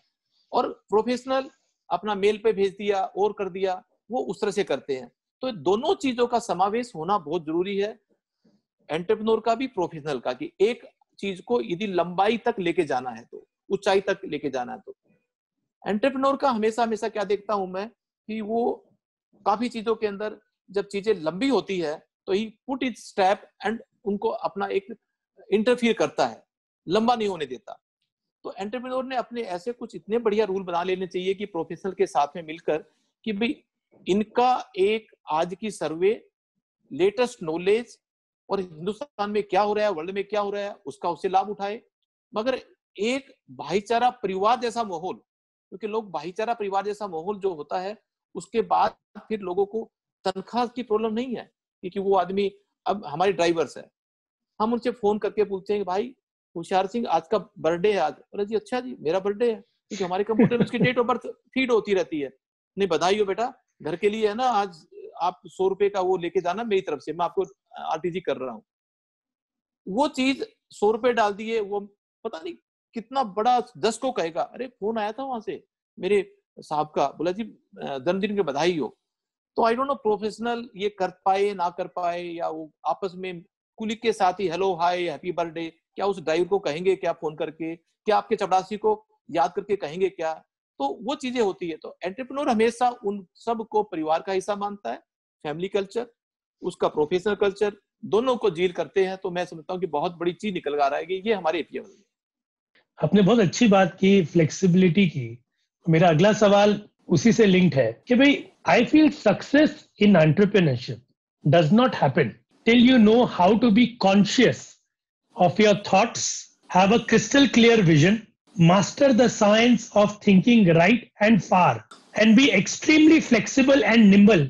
और प्रोफेशनल अपना मेल पे भेज दिया और कर दिया, वो उस तरह से करते हैं। तो दोनों चीजों का समावेश होना बहुत जरूरी है, एंटरप्रेन्योर का भी, प्रोफेशनल का, कि एक चीज को यदि लंबाई तक लेके जाना है, तो ऊंचाई तक लेके जाना है, तो एंटरप्रेन्योर का हमेशा हमेशा क्या देखता हूं मैं कि वो काफी चीजों के अंदर जब चीजें लंबी होती है तो ही पुट इट स्टेप एंड उनको अपना एक इंटरफियर करता है, लंबा नहीं होने देता। तो एंटरप्रेन्योर ने अपने ऐसे कुछ इतने बढ़िया रूल बना लेने चाहिए कि प्रोफेशनल के साथ में मिलकर कि भाई इनका एक आज की सर्वे, लेटेस्ट नॉलेज और हिंदुस्तान में क्या हो रहा है, वर्ल्ड में क्या हो रहा है, उसका उससे लाभ उठाए, मगर एक भाईचारा परिवार जैसा माहौल, क्योंकि लोग भाईचारा परिवार जैसा माहौल जो होता है उसके बाद फिर लोगों को तनख्वाह की प्रॉब्लम नहीं है, क्योंकि वो आदमी, अब हमारे ड्राइवर्स है, हम उनसे फोन करके पूछते हैं कि भाई होशियार सिंह आज का बर्थडे है आज, अरे जी अच्छा जी मेरा बर्थडे है, क्योंकि हमारे कंप्यूटर में उसकी डेट ऑफ बर्थ फीड होती रहती है। नहीं बधाई हो बेटा, घर के लिए है ना, आज आप 100 रुपए का वो लेके जाना मेरी तरफ से, मैं आपको आरटीजी कर रहा हूँ। वो चीज 100 रुपए डाल दिए, वो पता नहीं कितना बड़ा 10 को कहेगा, अरे फोन आया था वहां से मेरे साहब का, बोला जी जन्मदिन की बधाई हो। तो आई डोंट नो प्रोफेशनल ये कर पाए ना कर पाए, या वो आपस में कुली के साथ ही हेलो हाय हैप्पी बर्थडे, क्या उस ड्राइवर को कहेंगे क्या फोन करके, क्या आपके चपरासी को याद करके कहेंगे क्या, तो वो चीजें होती है। तो एंटरप्रेन्योर हमेशा उन सब को परिवार का हिस्सा मानता है, फैमिली कल्चर, उसका प्रोफेशनल कल्चर, दोनों को डील करते हैं। तो मैं समझता हूँ कि बहुत बड़ी चीज निकल कर आ रहा है कि ये हमारे एपीएम में। आपने बहुत अच्छी बात की फ्लेक्सिबिलिटी की। मेरा अगला सवाल उसी से लिंक्ड है कि भाई I feel success in entrepreneurship does not happen till you know how to be conscious of your thoughts, have a crystal clear vision, master the science of thinking right and far, and be extremely flexible and nimble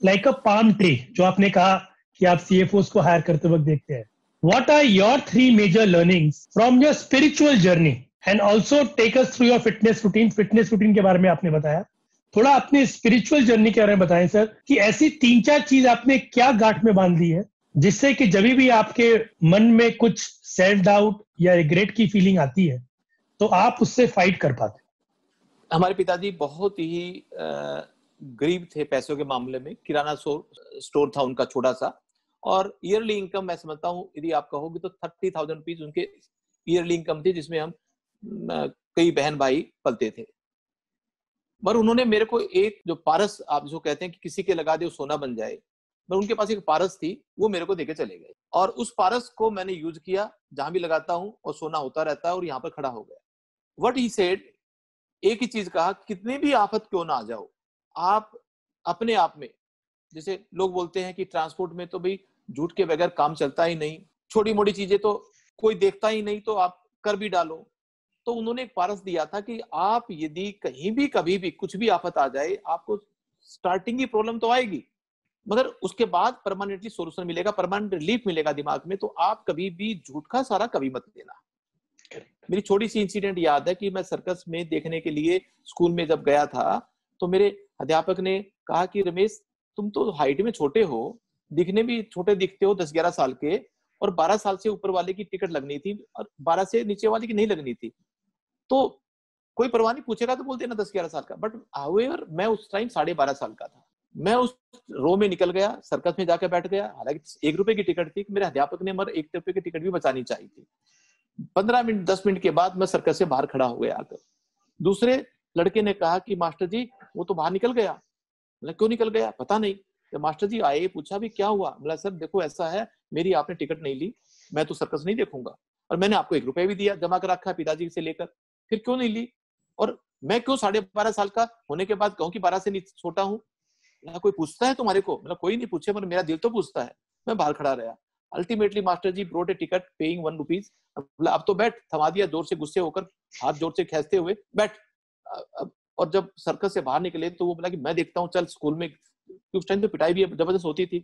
like a palm tree, जो आपने कहा कि आप CFOs को higher करते वक्त देखते हैं. What are your 3 major learnings from your spiritual journey? And also take us through your fitness routine. Fitness routine के बारे में आपने बताया, थोड़ा अपनी स्पिरिचुअल जर्नी के बारे में बताएं सर, कि ऐसी 3-4 चीज आपने क्या गांठ में बांध ली है जिससे कि जब भी आपके मन में कुछ सेल्फ डाउट या रिग्रेट की फीलिंग आती है तो आप उससे फाइट कर पाते। हमारे पिताजी बहुत ही गरीब थे पैसों के मामले में, किराना स्टोर था उनका छोटा सा, और ईयरली इनकम मैं समझता हूँ यदि आप कहोगे तो 30,000 रुपीज उनके ईयरली इनकम थी, जिसमें हम कई बहन भाई पलते थे। पर उन्होंने मेरे को एक जो पारस आप जो कहते हैं कि किसी के लगा दे सोना बन जाए, पर उनके पास एक पारस थी, वो मेरे को देके चले गए, और उस पारस को मैंने यूज किया, जहां भी लगाता हूं और सोना होता रहता है, और यहाँ पर खड़ा हो गया। व्हाट ही सेड, एक ही चीज कहा, कितनी भी आफत क्यों ना आ जाओ, आप अपने आप में, जैसे लोग बोलते हैं कि ट्रांसपोर्ट में तो भाई झूठ के बगैर काम चलता ही नहीं, छोटी मोटी चीजें तो कोई देखता ही नहीं, तो आप कर भी डालो। तो उन्होंने एक पारस दिया था कि आप यदि कहीं भी कभी भी कुछ भी आफत आ जाए, आपको स्टार्टिंग की प्रॉब्लम तो आएगी, मगर उसके बाद परमानेंटली सोल्यूशन मिलेगा, परमानेंट रिलीफ मिलेगा दिमाग में। तो आप कभी भी झूठ का सारा कभी मत लेना। मेरी छोटी सी इंसिडेंट याद है कि मैं सर्कस में देखने के लिए स्कूल में जब गया था, तो मेरे अध्यापक ने कहा कि रमेश तुम तो हाइट में छोटे हो, दिखने भी छोटे दिखते हो, 10-11 साल के, और 12 साल से ऊपर वाले की टिकट लगनी थी और 12 से नीचे वाले की नहीं लगनी थी। तो कोई परवाह नहीं, पूछेगा तो बोल देना 10-11 साल का। बट हाउएवर मैं उस टाइम 12.5 साल का था। मैं उस रो में निकल गया, सर्कस में जाकर बैठ गया, हालांकि 1 रुपए की टिकट थी, मेरे अध्यापक ने मगर 1 रुपए की टिकट भी बचानी चाहिए थी। 15 मिनट 10 मिनट के बाद मैं सर्कस से बाहर खड़ा हो गया आकर। दूसरे लड़के ने कहा कि मास्टर जी वो तो बाहर निकल गया। बोला क्यों निकल गया? पता नहीं। तो मास्टर जी आए, पूछा भी क्या हुआ? बोला सर देखो ऐसा है, मेरी आपने टिकट नहीं ली, मैं तो सर्कस नहीं देखूंगा, और मैंने आपको 1 रुपया भी दिया, जमा कर रखा है पिताजी से लेकर, फिर क्यों नहीं ली? और मैं क्यों 12.5 साल का होने के बाद कहूं कि 12 से छोटा हूं? ना कोई पूछता है तुम्हारे को? मतलब कोई नहीं पूछे, पर मेरा दिल तो पूछता है। मैं बाहर खड़ा रहा। अल्टीमेटली मास्टर जी ब्रोड ए टिकट पेइंग 1 रुपीज। अब तो बैठ, थमा दिया जोर से, गुस्से होकर हाथ जोर से खींचते हुए, बैठ। और जब सर्कस से बाहर निकले तो वो बोला कि मैं देखता हूँ, चल स्कूल में, उस टाइम तो पिटाई भी जबरदस्त होती थी।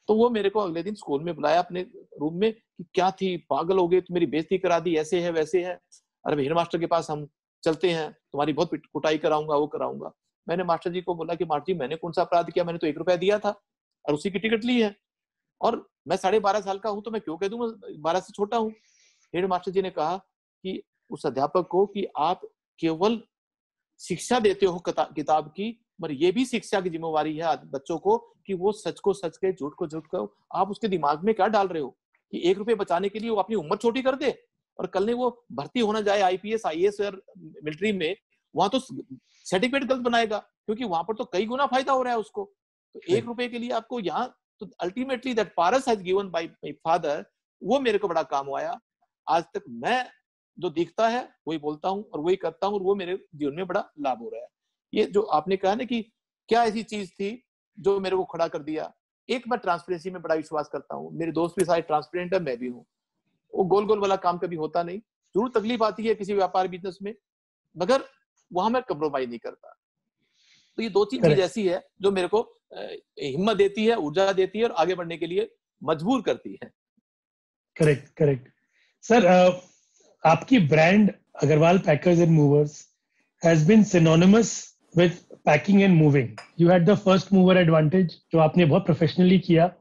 तो वो मेरे को अगले दिन स्कूल में बुलाया अपने रूम में कि क्या थी, पागल हो गए, तो मेरी बेइज्जती करा दी, ऐसे है वैसे है, अरे हेड मास्टर के पास हम चलते हैं, तुम्हारी बहुत कुटाई कराऊंगा, वो कराऊंगा। मैंने मास्टर जी को बोला कि मास्टर जी मैंने कौन सा अपराध किया, मैंने तो 1 रुपया दिया था और उसी की टिकट ली है, और मैं 12.5 साल का हूं, तो मैं क्यों कह दूं 12 से छोटा हूं? हेड मास्टर जी ने कहा कि उस अध्यापक को कि आप केवल शिक्षा देते हो किताब की, पर ये भी शिक्षा की जिम्मेवारी है बच्चों को कि वो सच को सच कहे, झूठ को झूठ कहो। आप उसके दिमाग में क्या डाल रहे हो कि 1 रुपये बचाने के लिए वो अपनी उम्र छोटी कर दे, और कल ने वो भर्ती होना जाए आईपीएस आईएएस और मिलिट्री में, वहां तो सर्टिफिकेट गलत बनाएगा, क्योंकि वहां पर तो कई गुना फायदा हो रहा है उसको। तो 1 रुपए के लिए आपको यहाँ, तो ultimately that Paras has given by my father, वो मेरे को बड़ा काम आया। आज तक मैं जो दिखता है वही बोलता हूँ और वही करता हूँ, और वो मेरे जीवन में बड़ा लाभ हो रहा है। ये जो आपने कहा ना कि क्या ऐसी चीज थी जो मेरे को खड़ा कर दिया, एक मैं ट्रांसपेरेंसी में बड़ा विश्वास करता हूँ। मेरे दोस्त भी सारे ट्रांसपेरेंट है, मैं भी हूँ। वो गोल गोल वाला काम कभी होता नहीं। जरूर तकलीफ आती है किसी व्यापार बिजनेस में, मगर वहां मैं कम्प्रोमाइज नहीं करता। तो ये 2-3 चीज ऐसी है जो मेरे को हिम्मत देती है, ऊर्जा देती है और आगे बढ़ने के लिए मजबूर करती है। Correct, correct. सर, आपकी brand Agarwal packers and movers has been synonymous with packing and moving. You had the first mover advantage, जो आपने बहुत प्रोफेशनली किया।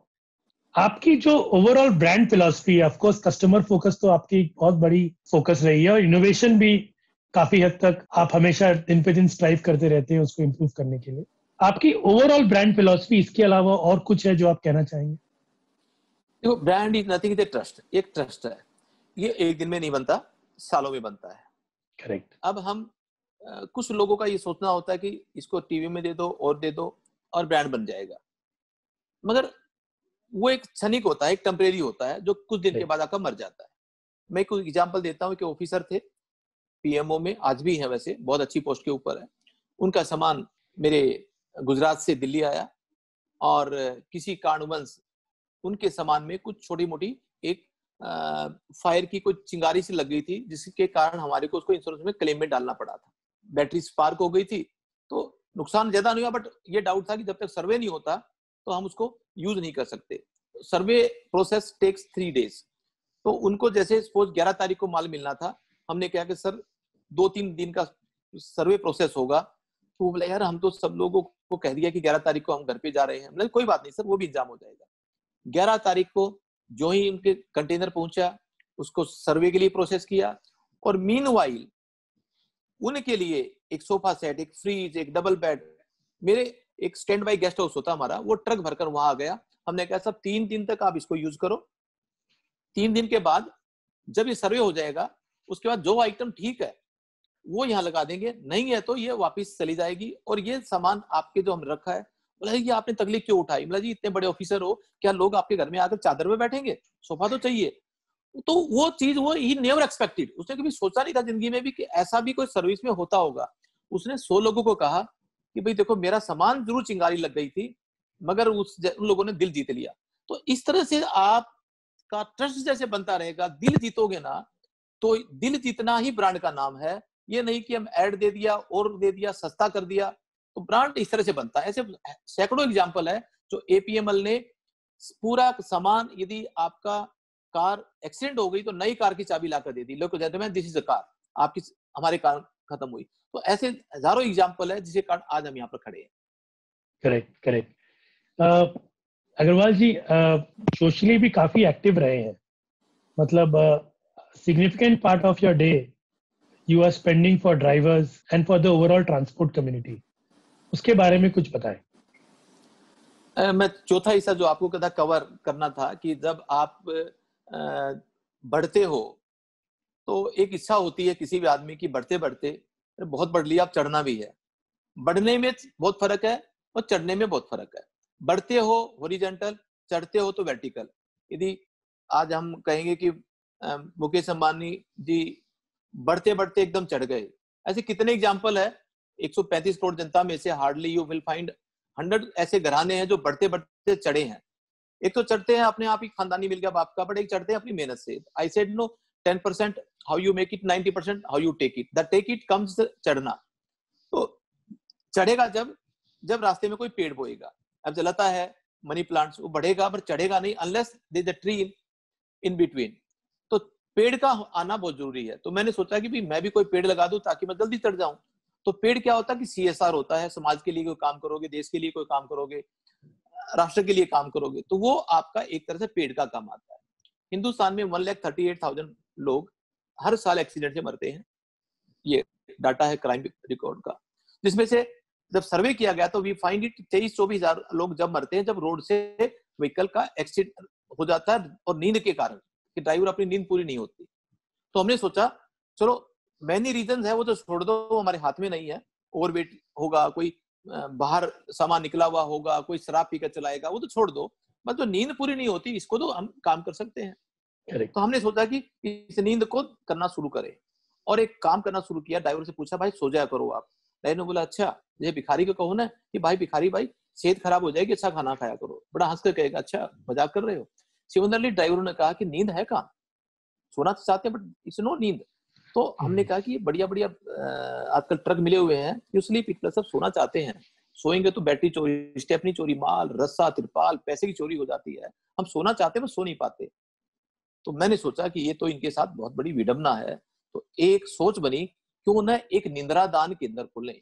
आपकी जो ओवरऑल ब्रांड फिलॉसफी है, ऑफ कोर्स कस्टमर फोकस तो आपकी बहुत बड़ी फोकस रही है, और इनोवेशन भी काफी हद तक आप हमेशा दिन पे दिन स्ट्राइव करते रहते हैं उसको इम्प्रूव करने के लिए। आपकी ओवरऑल ब्रांड फिलॉसफी, इसके अलावा और कुछ है जो आप कहना चाहेंगे? देखो, brand is nothing, is trust. एक ट्रस्ट है, ये एक दिन में नहीं बनता, सालों में बनता है। करेक्ट। अब हम कुछ लोगों का ये सोचना होता है कि इसको टीवी में दे दो और दे दो और ब्रांड बन जाएगा, मगर वो एक क्षणिक होता है, एक टेम्परेरी होता है, जो कुछ दिन के बाद आकर मर जाता है। मैं कुछ एग्जांपल देता हूँ कि ऑफिसर थे पीएमओ में, आज भी है, वैसे बहुत अच्छी पोस्ट के ऊपर है। उनका सामान मेरे गुजरात से दिल्ली आया, और किसी कारणवश उनके सामान में कुछ छोटी मोटी एक फायर की कुछ चिंगारी सी लग गई थी, जिसके कारण हमारे को उसको इंश्योरेंस में क्लेम में डालना पड़ा था। बैटरी स्पार्क हो गई थी, तो नुकसान ज्यादा नहीं हुआ, बट ये डाउट था कि जब तक सर्वे नहीं होता तो हम उसको यूज नहीं कर सकते। सर्वे प्रोसेस टेक्स 3 डेज। तो उनको जैसे सपोज 11 तारीख को माल मिलना था, हमने कहा कि सर 2-3 दिन का सर्वे प्रोसेस होगा। तो वो बोला, यार हम तो सब लोगों को कह दिया कि 11 तारीख को हम घर पे जा रहे हैं। मतलब कोई बात नहीं सर, वो भी इंतजाम हो जाएगा। 11 तारीख को जो ही उनके कंटेनर पहुंचा, उसको सर्वे के लिए प्रोसेस किया, और मीनवाइल उनके लिए एक सोफा सेट, एक फ्रीज, एक डबल बेड, मेरे एक स्टैंड बाई गेस्ट हाउस होता हमारा, वो ट्रक भरकर वहां आ गया। हमने कहा सब 3 दिन तक आप इसको यूज करो। 3 दिन के बाद जब ये सर्वे हो जाएगा, उसके बाद जो आइटम ठीक है वो यहाँ लगा देंगे, नहीं है तो ये वापस चली जाएगी, और ये सामान आपके जो हम रखा है। बोला ये आपने तकलीफ क्यों उठाई? बोला जी इतने बड़े ऑफिसर हो, क्या लोग आपके घर में आकर चादर में बैठेंगे? सोफा तो चाहिए। तो वो चीज वो ही नेवर एक्सपेक्टेड, उसने कभी सोचा नहीं था जिंदगी में भी कि ऐसा भी कोई सर्विस में होता होगा। उसने 100 लोगों को कहा कि भाई देखो, मेरा सामान जरूर चिंगारी लग गई थी, मगर उन लोगों ने दिल जीत लिया। तो इस तरह से आपका ट्रस्ट जैसे बनता रहेगा, दिल जीतोगे ना, तो दिल जीतना ही ब्रांड का नाम है। ये नहीं कि हम ऐड दे दिया और दे दिया, सस्ता कर दिया। तो ब्रांड इस तरह से बनता है। ऐसे सैकड़ों एग्जाम्पल है जो एपीएमएल ने पूरा सामान, यदि आपका कार एक्सीडेंट हो गई तो नई कार की चाबी लाकर दे दी, लोग कहते हैं दिस इज अ कार, आपकी हमारे कार खत्म हुई। तो ऐसे हजारों एग्जाम्पल है जिसके कारण आज हम यहाँ पर खड़े हैं। Correct, correct. Agarwal ji socially भी काफी एक्टिव रहे हैं, मतलब significant part of your day you are spending for drivers and for the overall transport community. उसके बारे में कुछ बताएं। मैं चौथा हिस्सा जो आपको कदा कवर करना था कि जब आप बढ़ते हो तो एक इच्छा होती है किसी भी आदमी की, बढ़ते बढ़ते बहुत बढ़ लिया, अब चढ़ना भी है। बढ़ने में बहुत फर्क है और चढ़ने में बहुत फर्क है। बढ़ते हो हॉरिजॉन्टल, चढ़ते हो तो वर्टिकल। यदि आज हम कहेंगे कि मुकेश अंबानी जी बढ़ते बढ़ते एकदम चढ़ गए, ऐसे कितने एग्जाम्पल है। 135 करोड़ जनता में से हार्डली यू विल फाइंड 100 ऐसे घराने हैं जो बढ़ते बढ़ते चढ़े हैं। एक तो चढ़ते हैं अपने आप ही, खानदानी मिल गया बाप का, बट एक चढ़ते हैं अपनी मेहनत से। I said no 10% how you make it, 90% how you take it. The take it comes चढ़ना। तो चढ़ेगा जब जब रास्ते में कोई पेड़ बोएगा। अब जलाता है मनी प्लांट्स, वो बढ़ेगा पर चढ़ेगा नहीं unless there is a tree in between. तो पेड़ का आना बहुत जरूरी है। तो मैंने सोचा कि भी मैं भी कोई पेड़ लगा दूं ताकि मैं जल्दी चढ़ जाऊं। तो पेड़ क्या होता है कि सीएसआर होता है, समाज के लिए कोई काम करोगे, देश के लिए कोई काम करोगे, राष्ट्र के लिए काम करोगे, तो वो आपका एक तरह से पेड़ का काम आता है। हिंदुस्तान में 1,38,000 लोग हर साल एक्सीडेंट से मरते हैं। ये डाटा है क्राइम रिकॉर्ड का, जिसमें से जब सर्वे किया गया तो वी फाइंड इट 23-24,000 लोग जब मरते हैं जब रोड से व्हीकल का एक्सीडेंट हो जाता है और नींद के कारण, कि ड्राइवर अपनी नींद पूरी नहीं होती। तो हमने सोचा चलो मैनी रीजंस है वो तो छोड़ दो, वो हमारे हाथ में नहीं है। ओवरवेट होगा, कोई बाहर सामान निकला हुआ होगा, कोई शराब पीकर चलाएगा, वो तो छोड़ दो, बस जो नींद पूरी नहीं होती इसको तो हम काम कर सकते हैं। Correct. तो हमने सोचा कि इस नींद को करना शुरू करें और एक काम करना शुरू किया। ड्राइवर से पूछा, भाई सो जाया करो आप। ड्राइवर ने बोला, अच्छा ये भिखारी को कहो ना कि भाई भिखारी भाई सेहत खराब हो जाएगी, अच्छा खाना खाया करो। बड़ा हंस कर कहेगा, अच्छा मजाक कर रहे हो। सिमिलरली ड्राइवर ने कहा कि नींद है कहाँ, सोना तो चाहते हैं बट इट्स नो नींद। तो हमने कहा कि बढ़िया बढ़िया आजकल ट्रक मिले हुए हैं, यू स्लीप इट, सब सोना चाहते हैं। सोएंगे तो बैटरी चोरी, स्टेपनी चोरी, माल रस्सा तिरपाल पैसे की चोरी हो जाती है। हम सोना चाहते हैं पर सो नहीं पाते। तो मैंने सोचा कि ये तो इनके साथ बहुत बड़ी विडंबना है। तो एक सोच बनी, क्यों ना एक निंद्रा दान केंद्र खोलें।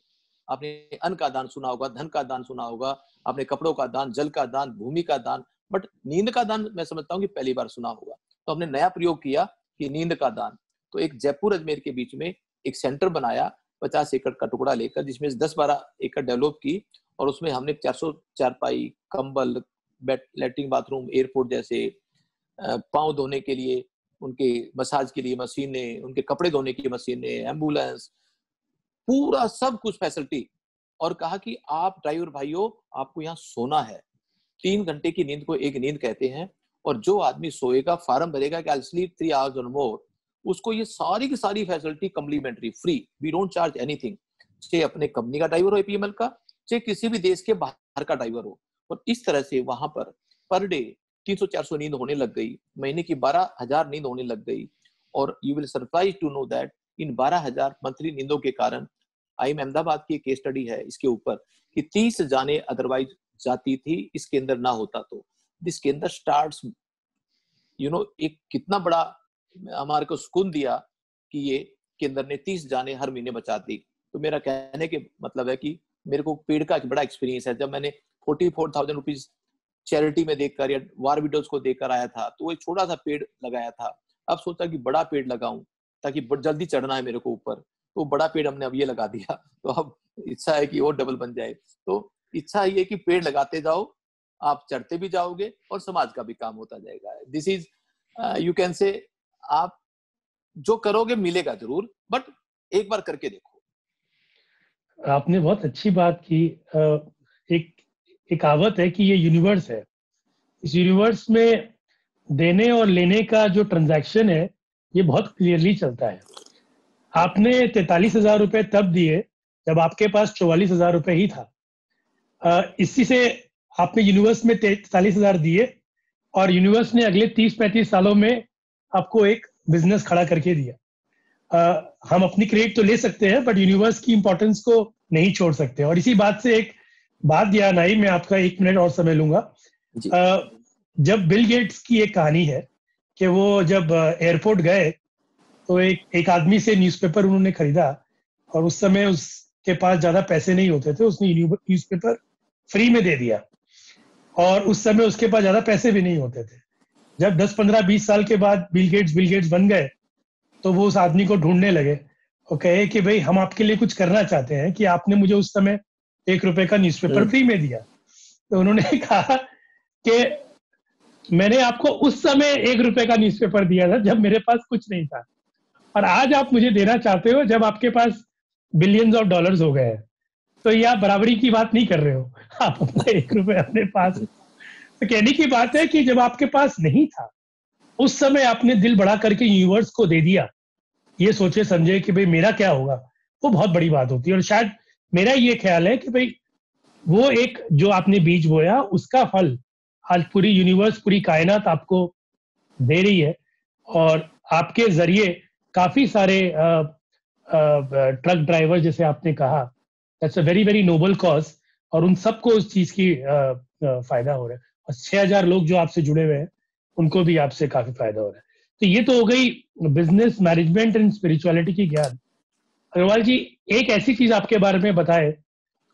आपने अन्न का दान सुना होगा, धन का दान सुना होगा, आपने कपड़ों का दान, जल का दान, भूमि का दान, बट नींद का दान मैं समझता हूँ कि पहली बार सुना होगा। तो हमने नया प्रयोग किया कि नींद का दान। तो एक जयपुर अजमेर के बीच में एक सेंटर बनाया 50 एकड़ का टुकड़ा लेकर, जिसमें 10-12 एकड़ डेवलप की और उसमें हमने 400 चारपाई, कंबल, बेड, लेटरिन, बाथरूम, एयरपोर्ट जैसे, पाँव धोने के लिए, उनके मसाज के लिए मशीनें, उनके कपड़े धोने की मशीनें, एम्बुलेंस, पूरा सब कुछ फैसिलिटी। और कहा कि आप ड्राइवर भाइयों, आपको यहाँ सोना है। 3 घंटे की नींद को एक नींद कहते हैं। और जो आदमी सोएगा, फार्म भरेगा कि आई स्लीप 3 आवर्स और मोर, उसको ये सारी की सारी facility complimentary, free, we don't charge anything. चाहे अपने कंपनी का ड्राइवर हो एपीएमएल का, चाहे किसी भी देश के बाहर का ड्राइवर हो। और इस तरह से वहां पर डे 300-400 नींद होने लग गई, महीने की 12,000 नींद होने लग गई। और you will surprise to know that in 12,000 monthly नींदों के कारण, आईएम अहमदाबाद की एक केस स्टडी है इसके ऊपर, कि 30 जाने अदरवाइज जाती थी इसके अंदर ना होता तो। दिस के अंदर स्टार्ट्स एक कितना बड़ा हमारे को सुकून दिया कि ये केंद्र ने 30 जाने हर महीने बचा दी। तो मेरा कहने के मतलब है कि मेरे को पेड़ का बड़ा एक्सपीरियंस है। जब मैंने 44,000 रुपीज चैरिटी में देखकर या वार विडोज को देखकर आया था, तो वो एक छोटा सा पेड़ लगाया था। अब सोचा कि बड़ा पेड़ लगाऊं ताकि जल्दी चढ़ना है मेरे को ऊपर, तो बड़ा पेड़ हमने अब ये लगा दिया। तो अब इच्छा है कि और डबल बन जाए। तो इच्छा ये कि पेड़ लगाते जाओ, आप चढ़ते भी जाओगे और समाज का भी काम होता जाएगा। This is you can say, आप जो करोगे मिलेगा जरूर, बट एक बार करके देखो। आपने बहुत अच्छी बात की। एक एक कहावत है कि ये यूनिवर्स है, इस यूनिवर्स में देने और लेने का जो ट्रांजैक्शन है ये बहुत क्लियरली चलता है। आपने 43,000 रुपए तब दिए जब आपके पास 44,000 रुपए ही था। इसी से आपने यूनिवर्स में 43,000 दिए और यूनिवर्स ने अगले 30-35 सालों में आपको एक बिजनेस खड़ा करके दिया। हम अपनी क्रेडिट तो ले सकते हैं बट यूनिवर्स की इंपॉर्टेंस को नहीं छोड़ सकते। और इसी बात से एक बात याद आई, मैं आपका 1 मिनट और समय लूंगा। जब बिल गेट्स की एक कहानी है कि वो जब एयरपोर्ट गए तो एक आदमी से न्यूज़पेपर उन्होंने खरीदा और उस समय उसके पास ज्यादा पैसे नहीं होते थे, उसने न्यूज़पेपर फ्री में दे दिया और उस समय उसके पास ज्यादा पैसे भी नहीं होते थे। जब 10-15-20 साल के बाद बिल गेट्स बन गए तो वो उस आदमी को ढूंढने लगे और कहे कि भाई हम आपके लिए कुछ करना चाहते हैं कि आपने मुझे उस समय 1 रुपए का न्यूज़पेपर फ्री में दिया। तो उन्होंने कहा कि मैंने आपको उस समय 1 रुपए का न्यूज़पेपर दिया था जब मेरे पास कुछ नहीं था, और आज आप मुझे देना चाहते हो जब आपके पास बिलियंस ऑफ डॉलर्स हो गए हैं। तो ये आप बराबरी की बात नहीं कर रहे हो, आप अपने 1 रुपए अपने पास। तो कहने की बात है कि जब आपके पास नहीं था उस समय आपने दिल बड़ा करके यूनिवर्स को दे दिया, ये सोचे समझे कि भाई मेरा क्या होगा, वो बहुत बड़ी बात होती है। और शायद मेरा ये ख्याल है कि भाई वो एक जो आपने बीज बोया उसका फल आज पूरी यूनिवर्स, पूरी कायनात आपको दे रही है। और आपके जरिए काफी सारे ट्रक ड्राइवर, जैसे आपने कहा, that's a very very noble cause, और उन सबको उस चीज की फायदा हो रहा है। और 6,000 लोग जो आपसे जुड़े हुए हैं उनको भी आपसे काफी फायदा हो रहा है। तो ये तो हो गई बिजनेस मैनेजमेंट एंड स्पिरिचुअलिटी की ज्ञान। अग्रवाल जी, एक ऐसी चीज आपके बारे में बताए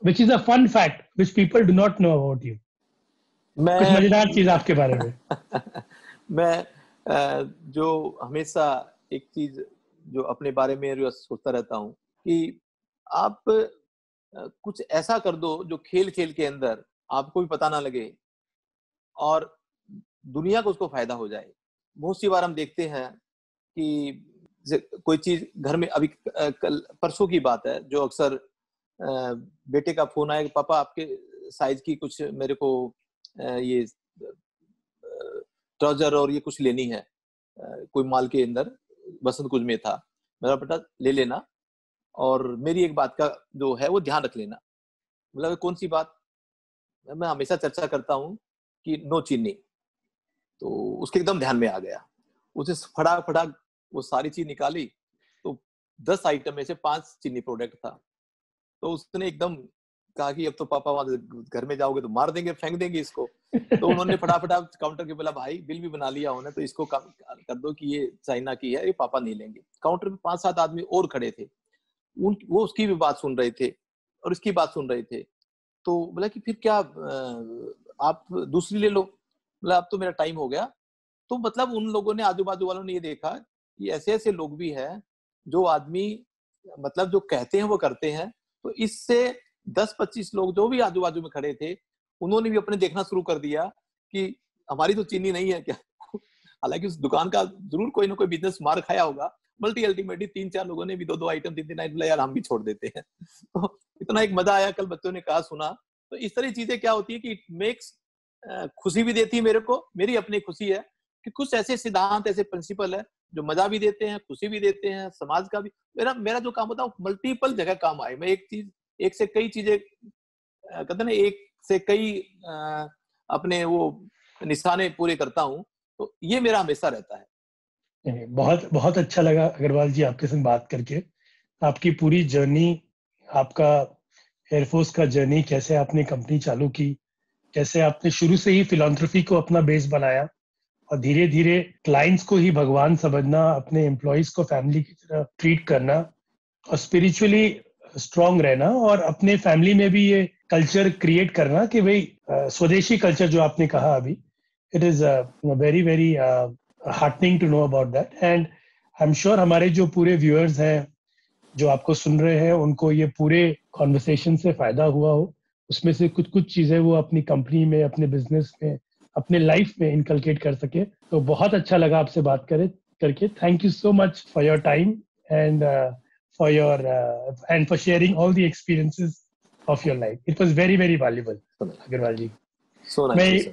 which is a fun fact which people do not know about you. कुछ मैं मजेदार चीज आपके बारे में। मैं जो हमेशा एक चीज जो अपने बारे में जो सोचता रहता हूँ कि आप कुछ ऐसा कर दो जो खेल खेल के अंदर आपको भी पता ना लगे और दुनिया को उसको फायदा हो जाए। बहुत सी बार हम देखते हैं कि कोई चीज घर में, अभी कल परसों की बात है, जो अक्सर बेटे का फोन आया कि पापा आपके साइज की कुछ मेरे को ये ट्राउजर और ये कुछ लेनी है, कोई मॉल के अंदर बसंत कुंज में था। मेरा बेटा ले लेना और मेरी एक बात का जो है वो ध्यान रख लेना। मतलब कौन सी बात? मैं हमेशा चर्चा करता हूँ कि नो चीनी। तो उसके एकदम ध्यान में आ गया, उसे फटाफट वो सारी चीज निकाली, तो 10 आइटम में से 5 चीनी प्रोडक्ट था। तो उसने एकदम कहा कि अब तो पापा वहां घर में जाओगे तो मार देंगे, फेंक देंगे इसको। तो उन्होंने फटाफट काउंटर के बोला, भाई बिल भी बना लिया उन्होंने, तो इसको कर दो कि ये चाइना की है, ये पापा नहीं लेंगे। काउंटर पे 5-7 आदमी और खड़े थे, वो उसकी भी बात सुन रहे थे और इसकी बात सुन रहे थे। तो बोला कि फिर क्या आप दूसरी ले लो। बोला अब तो मेरा टाइम हो गया। तो मतलब उन लोगों ने, आजू बाजू वालों ने ये देखा कि ऐसे ऐसे लोग भी हैं जो आदमी मतलब जो कहते हैं वो करते हैं। तो इससे 10-25 लोग जो भी आजू बाजू में खड़े थे, उन्होंने भी अपने देखना शुरू कर दिया कि हमारी तो चीनी नहीं है क्या। हालांकि उस दुकान का जरूर कोई ना कोई बिजनेस मार खाया होगा। अल्टीमेटली 3-4 लोगों ने भी 2-2 आइटम 3-3 आइटम बोला, यार हम भी छोड़ देते हैं। तो इतना एक मजा आया, कल बच्चों ने कहा सुना। तो इस तरह चीजें क्या होती है कि इट मेक्स खुशी भी देती है मेरे को, मेरी अपनी खुशी है कि कुछ ऐसे सिद्धांत, ऐसे प्रिंसिपल है जो मजा भी देते हैं, खुशी भी देते हैं, समाज का भी। मेरा जो काम होता है मल्टीपल जगह काम आए। मैं एक से कई चीजें कहते हैं ना, एक से कई अपने वो निशाने पूरे करता हूँ। तो ये मेरा हमेशा रहता है। बहुत बहुत अच्छा लगा अग्रवाल जी आपके संग बात करके। आपकी पूरी जर्नी, आपका एयरफोर्स का जर्नी, कैसे आपने कंपनी चालू की, कैसे आपने शुरू से ही फिलॉन्थ्रफी को अपना बेस बनाया और धीरे धीरे क्लाइंट्स को ही भगवान समझना, अपने एम्प्लॉइज को फैमिली की तरह ट्रीट करना और स्पिरिचुअली स्ट्रांग रहना, और अपने फैमिली में भी ये कल्चर क्रिएट करना कि भाई स्वदेशी कल्चर जो आपने कहा अभी, it is very very heartening to know about that. And I am sure हमारे जो पूरे व्यूअर्स हैं जो आपको सुन रहे हैं, उनको ये पूरे कॉन्वर्सेशन से फायदा हुआ हो, उसमें से कुछ कुछ चीजें वो अपनी कंपनी में, अपने बिजनेस में, अपने लाइफ में इनकलकेट कर सके। तो बहुत अच्छा लगा आपसे बात करके। Thank you so much for your time and for your and for sharing all the experiences of your life. It was very very valuable, Agarwal ji. So nice.